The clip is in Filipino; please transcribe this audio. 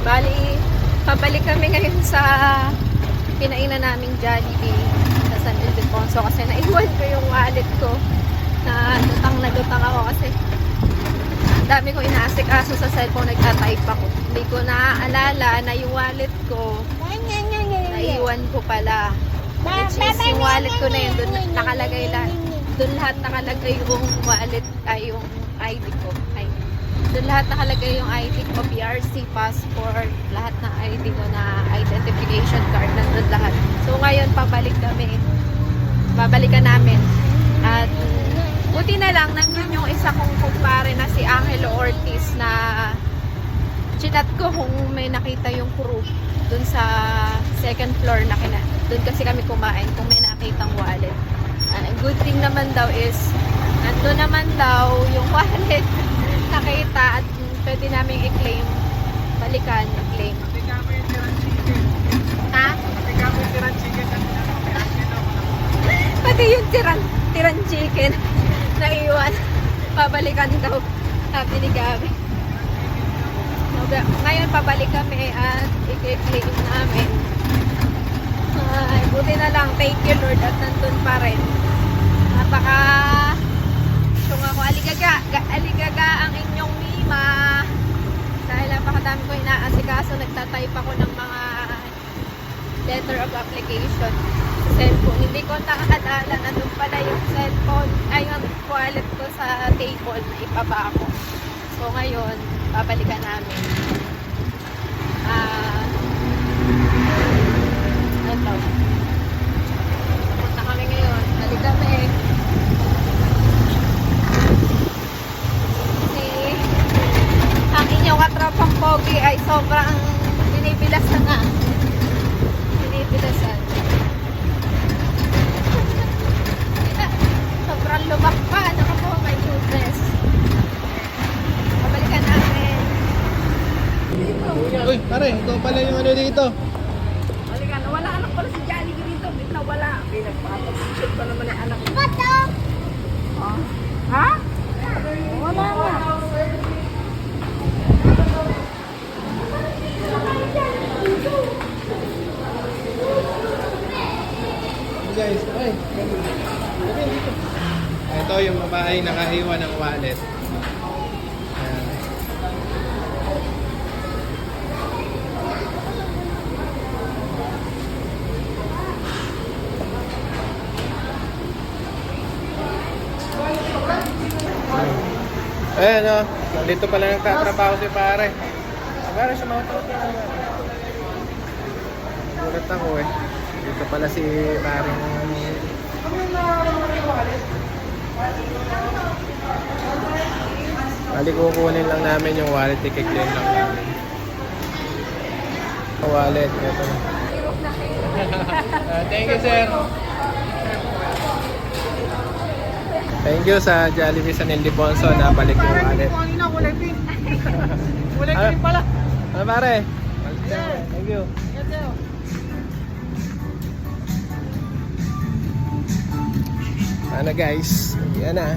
Bali, pabalik kami ngayon sa pinainan naming Jollibee sa San Ildefonso kasi naiwan ko yung wallet ko. Na lutang ako kasi ang dami ko inaasikaso sa cellphone, nagtatype ako. Hindi ko naaalala na yung wallet ko naiwan ko pala. Which is yung wallet ko na yun, doon nakalagay lahat. Doon lahat nakalagay yung wallet, ay yung ID ko. Doon lahat nakalagay yung ID ko, PRC, passport, lahat ng ID ko na identification card, nandun lahat. So ngayon, babalikan namin. At buti na lang, nandun yung isa kong kumpare na si Angelo Ortiz na chinat ko kung may nakita yung crew dun sa second floor na dun kasi kami kumain kung may nakitang wallet. Good thing naman daw is nandun naman daw yung wallet nakita at pwede namin i-claim, balikan, i-claim. Ha? Pati yung tiran chicken na iwan, pabalikan daw, sabi ni Gabi. Ngayon pabalik kami at i-claim namin. Ay, buti na lang, thank you Lord at nandun pa rin. Napaka kung ako aligaga ang inyong Mima dahil napakadami ko inaasikaso, nagtatype ako ng mga letter of application sa cellphone. Hindi ko nakakadala na doon pala yung cellphone ay yung wallet ko sa table na ibaba ako. So ngayon babalikan namin. Ito. Punta kami ngayon. Balik kami. Ang inyong katropang pogi ay sobrang binibilas na nga. Binibilasan. Sobrang lumak pa. Ano ka po? My goodness. Babalikan namin. Uy, pare, ito pala yung ano dito. Balikan, wala anak pala si Jollibee dito. Bigla wala. Pinagpapag-shoot pa naman yung anak. Bato! Ha? Wala na. Guys, ay. Ito yung babae nakaiwan ng wallet. Ayan. Ayan o, dito pala nagtatrabaho si pare. Pare sa mga tao. Gulat ako eh. Dito pala si pare. Bali kukunin lang namin yung wallet, i-claim lang namin. Wallet, ito na. Thank you sir. Thank you sa Jollibee San Ildefonso na balik yung wallet. Kulay pink. Kulay pink pala. Ano pare? Thank you. Ano guys, yan na.